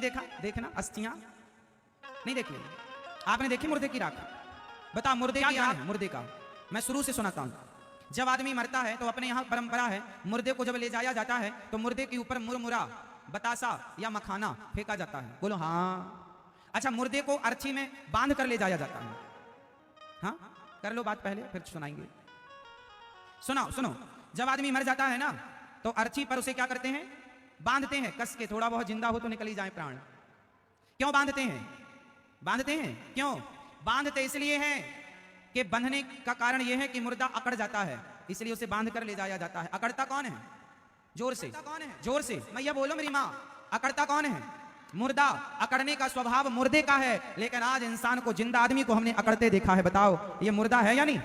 देखा? देखना अस्थियां नहीं देखी? आपने देखी मुर्दे की राख? बता मुर्दे क्या ज्ञान है मुर्दे का? मैं शुरू से सुनाता हूं। जब आदमी मरता है तो अपने यहाँ परंपरा है, मुर्दे को जब ले जाया जाता है तो मुर्दे के ऊपर मुरमुरा, बतासा या मखाना फेंका जाता है। बोलो हाँ। अच्छा, मुर्दे को अर्थी में बांध कर ले जाया जाता है। हाँ, कर लो बात पहले फिर सुनाएंगे। सुनो सुनो, जब आदमी मर जाता है ना तो अर्थी पर उसे क्या करते हैं? बांधते हैं कस के, थोड़ा बहुत जिंदा हो तो निकल ही जाए प्राण। क्यों बांधते हैं? बांधते हैं क्यों? बांधते इसलिए हैं कि बंधने का कारण यह है कि मुर्दा अकड़ जाता है, इसलिए उसे बांध कर ले जाया जाता है। अकड़ता कौन है? जोर से, जोर से मैया बोलो मेरी माँ। अकड़ता कौन है? मुर्दा। अकड़ने का स्वभाव मुर्दे का है, लेकिन आज इंसान को, जिंदा आदमी को हमने अकड़ते देखा है। बताओ ये मुर्दा है या नहीं?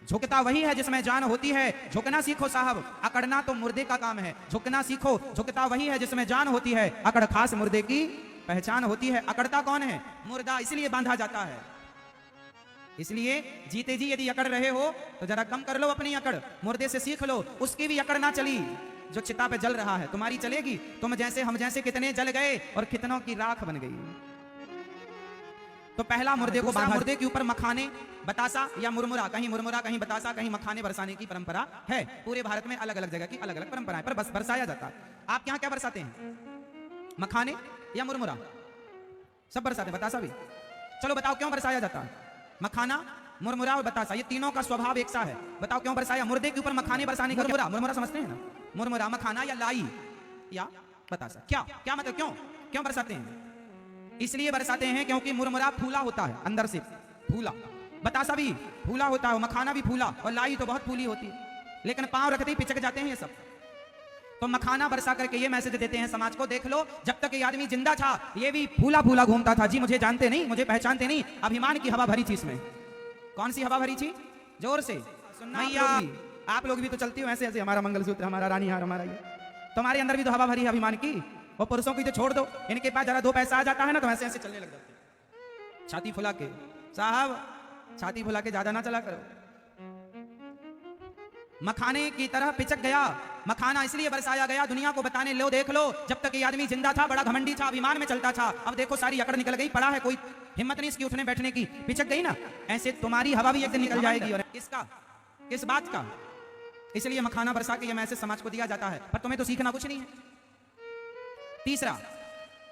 झुकता वही है जिसमें जान होती है। झुकना सीखो साहब, अकड़ना तो मुर्दे का काम है। झुकना सीखो, झुकता वही है जिसमें जान होती है। अकड़ खास मुर्दे की पहचान होती है। अकड़ता कौन है? मुर्दा। इसलिए बांधा जाता है। इसलिए जीते जी यदि अकड़ रहे हो तो जरा कम कर लो अपनी अकड़, मुर्दे से सीख लो। उसकी भी अकड़ ना चली जो चिता पे जल रहा है, तुम्हारी चलेगी? तुम जैसे हम जैसे कितने जल गए और कितनों की राख बन गई। तो पहला मुर्दे को बांधा। मुर्दे के ऊपर मखाने, बतासा या मुरमुरा, कहीं मुरमुरा कहीं बतासा कहीं मखाने बरसाने की परंपरा है। पूरे भारत में अलग अलग जगह की अलग अलग परंपरा है, पर बस बरसाया जाता है। आप यहाँ क्या बरसाते हैं? मखाने या मुरमुरा? सब बरसाते हैं, बतासा भी। चलो बताओ क्यों बरसाया जाता है? मखाना, मुरमुरा और बतासा, ये तीनों का स्वभाव एक सा है। बताओ क्यों बरसाया? मुर्दे के ऊपर मखाने बरसाने का। मुरमुरा, मुरमुरा समझते हैं ना? मुरमुरा, मखाना या लाई या बतासा, क्या क्या मतलब? क्यों क्यों बरसाते हैं? इसलिए बरसाते हैं क्योंकि मुरमुरा फूला होता है, अंदर से फूला। बतासा भी फूला होता है, मखाना भी फूला, और लाई तो बहुत फूली होती है, लेकिन पांव रखते ही पिचक जाते हैं ये सब। तो मखाना बरसा करके ये मैसेज देते हैं समाज को, देख लो जब तक ये आदमी जिंदा था ये भी फूला फूला घूमता था। जी मुझे जानते नहीं, मुझे पहचानते नहीं। अभिमान की हवा भरी थी इसमें। कौन सी हवा भरी थी? जोर से सुनना। आप लोग भी तो चलती हो ऐसे ऐसे, हमारा मंगलसूत्र, हमारा रानी हार, हमारा ये। तुम्हारे अंदर भी तो हवा भरी है अभिमान की। और पुरुषों की तो छोड़ दो, इनके पास जरा दो पैसा आ जाता है ना तो ऐसे ऐसे चलने लग जाते, छाती फुला के। साहब छाती फुला के ज्यादा ना चला करो। मखाने की तरह पिचक गया। मखाना इसलिए बरसाया गया दुनिया को बताने, लो देख लो जब तक ये आदमी जिंदा था बड़ा घमंडी था, अभिमान में चलता था। अब देखो सारी अकड़ निकल गई, पड़ा है, कोई हिम्मत नहीं इसकी उठने बैठने की, पिचक गई ना। ऐसे तुम्हारी हवा भी एक दिन निकल जाएगी। और किसका? किस बात का? इसलिए मखाना बरसा के ये मैसेज समाज को दिया जाता है, पर तुम्हें तो सीखना कुछ नहीं है। तीसरा,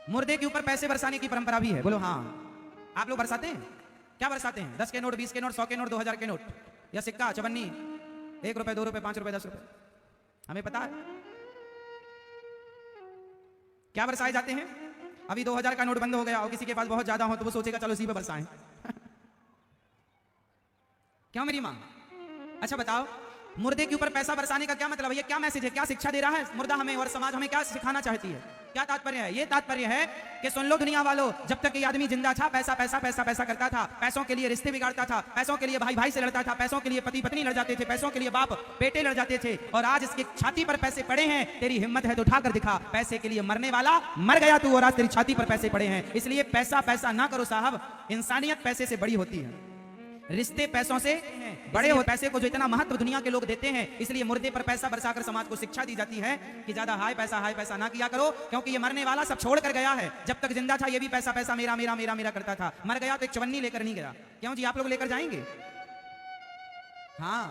मुर्दे के ऊपर पैसे बरसाने की परंपरा भी है। बोलो हाँ। आप लोग बरसाते हैं? क्या बरसाते हैं? 10 के नोट, 20 के नोट, 100 के नोट, 2000 के नोट, या सिक्का, चवन्नी, 1 रुपए, 2 रुपए, 5 रुपए, 10 रुपए, हमें पता है क्या बरसाए जाते हैं। अभी 2000 का नोट बंद हो गया और किसी के पास बहुत ज्यादा हो तो वो सोचेगा चलो इसी पे बरसाएं। क्यों मेरी मां? अच्छा बताओ, मुर्दे के ऊपर पैसा बरसाने का क्या मतलब है? ये क्या मैसेज है? क्या शिक्षा दे रहा है मुर्दा हमें, और समाज हमें क्या सिखाना चाहती है? क्या तात्पर्य है? ये तात्पर्य है कि सुन लो दुनिया वालों, जब तक ये आदमी जिंदा था पैसा पैसा पैसा पैसा करता था, पैसों के लिए रिश्ते बिगाड़ता था, पैसों के लिए भाई भाई से लड़ता था, पैसों के लिए पति पत्नी लड़ जाते थे, पैसों के लिए बाप बेटे लड़ जाते थे। और आज इसकी छाती पर पैसे पड़े हैं, तेरी हिम्मत है तो उठा कर दिखा। पैसे के लिए मरने वाला मर गया तू, और आज तेरी छाती पर पैसे पड़े हैं। इसलिए पैसा पैसा ना करो साहब, इंसानियत पैसे से बड़ी होती है, रिश्ते पैसों से बड़े हो। पैसे को जो इतना महत्व दुनिया के लोग देते हैं, इसलिए मुर्दे पर पैसा बरसाकर समाज को शिक्षा दी जाती है कि ज्यादा हाय पैसा ना किया करो, क्योंकि ये मरने वाला सब छोड़ कर गया है। जब तक जिंदा था ये भी पैसा पैसा मेरा मेरा मेरा मेरा करता था, मर गया तो एक चवन्नी लेकर नहीं गया। क्यों जी? आप लोग लेकर जाएंगे? हाँ।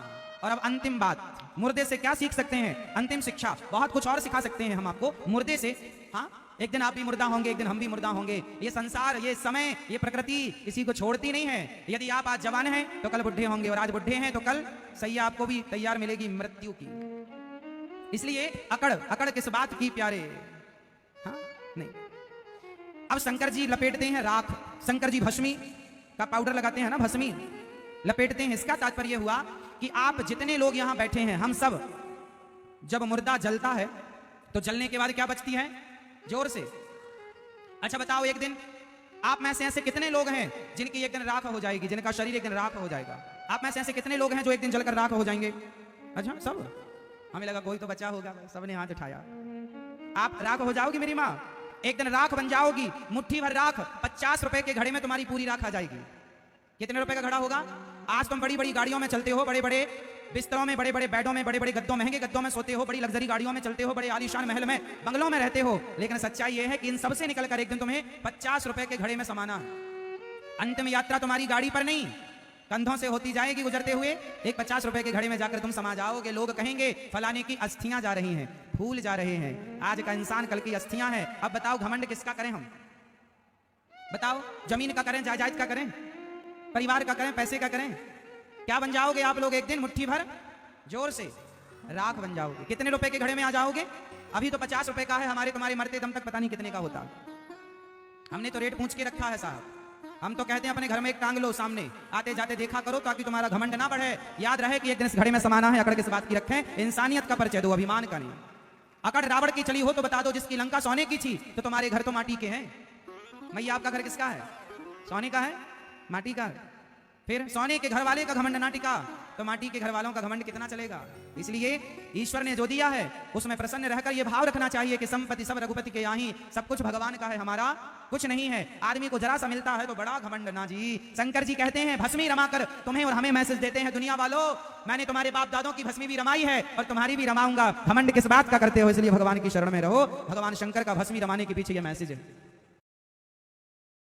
और अब अंतिम बात, मुर्दे से क्या सीख सकते हैं? अंतिम शिक्षा, बहुत कुछ और सिखा सकते हैं हम आपको मुर्दे से। हाँ, एक दिन आप भी मुर्दा होंगे, एक दिन हम भी मुर्दा होंगे। ये संसार, ये समय, ये प्रकृति किसी को छोड़ती नहीं है। यदि आप आज जवान हैं तो कल बुढ़े होंगे, और आज बुढ़े हैं तो कल सैया आपको भी तैयार मिलेगी मृत्यु की। इसलिए अकड़ किस बात की प्यारे? हाँ नहीं। अब शंकर जी लपेटते हैं राख, शंकर जी भस्मी का पाउडर लगाते हैं ना, भस्मी लपेटते हैं। इसका तात्पर्य हुआ कि आप जितने लोग यहां बैठे हैं, हम सब जब मुर्दा जलता है तो जलने के बाद क्या बचती है? जोर से। अच्छा बताओ, एक दिन आप में से ऐसे कितने लोग हैं जिनकी एक दिन राख हो जाएगी, जिनका शरीर एक दिन राख हो जाएगा? आप में से ऐसे कितने लोग हैं जो एक दिन जलकर राख हो जाएंगे? अच्छा सब? हमें लगा कोई तो बचा होगा, सबने हाथ उठाया। आप राख हो जाओगी मेरी माँ, एक दिन राख बन जाओगी। मुट्ठी भर राख, 50 रुपए के घड़े में तुम्हारी पूरी राख आ जाएगी। कितने रुपए का घड़ा होगा? आज तुम बड़ी बड़ी गाड़ियों में चलते हो, बड़े बड़े बिस्तरों में, बड़े बड़े बेडों में, बड़े बड़े गद्दों, महंगे गद्दों में सोते हो, बड़ी लग्जरी गाड़ियों में चलते हो, बड़े आलीशान महल में, बंगलों में रहते हो। लेकिन सच्चाई यह है कि इन सबसे निकलकर एक दिन तुम्हें 50 रुपए के घड़े में समाना है। अंतिम यात्रा तुम्हारी गाड़ी पर नहीं, कंधों से होती जाएगी गुजरते हुए। एक 50 रुपए के घड़े में जाकर तुम समा जाओगे। लोग कहेंगे फलाने की अस्थियां जा रही हैं, फूल जा रहे हैं। आज का इंसान कल की अस्थियां है। अब बताओ घमंड किसका करें हम? बताओ, जमीन का करें, जायदाद का करें, परिवार का करें, पैसे का करें? क्या बन जाओगे आप लोग? एक दिन मुट्ठी भर जोर से राख बन जाओगे। कितने रुपए के घड़े में आ जाओगे? अभी तो 50 रुपए का है, हमारे तुम्हारे मरते दम तक पता नहीं कितने का होता। हमने तो रेट पूछ के रखा है साहब। हम तो कहते हैं अपने घर में एक टांग लो सामने, आते जाते देखा करो ताकि तुम्हारा घमंड ना बढ़े। याद रहे कि एक दिन इस घड़े में समाना है। अकड़ किस बात की रखें? इंसानियत का परिचय दो, अभिमान का नहीं। अकड़ रावण की चली हो तो बता दो, जिसकी लंका सोने की थी तो तुम्हारे घर तो माटी के हैं। मैया आपका घर किसका है? सोने का है, माटी का है। फिर सोने के घर वाले का घमंड ना टिका तो माटी के घर वालों का घमंड कितना चलेगा? इसलिए ईश्वर ने जो दिया है उसमें प्रसन्न रहकर यह भाव रखना चाहिए कि संपत्ति सब रघुपति के यहाँ, सब कुछ भगवान का है, हमारा कुछ नहीं है। आदमी को जरा सा मिलता है तो बड़ा घमंड ना जी। शंकर जी कहते हैं भस्मी रमा कर तुम्हें और हमें मैसेज देते हैं, दुनिया वालों मैंने तुम्हारे बाप दादों की भस्मी भी रमाई है और तुम्हारी भी रमाऊंगा। घमंड किस बात का करते हो? इसलिए भगवान की शरण में रहो। भगवान शंकर का भस्मी रमाने के पीछे यह मैसेज है।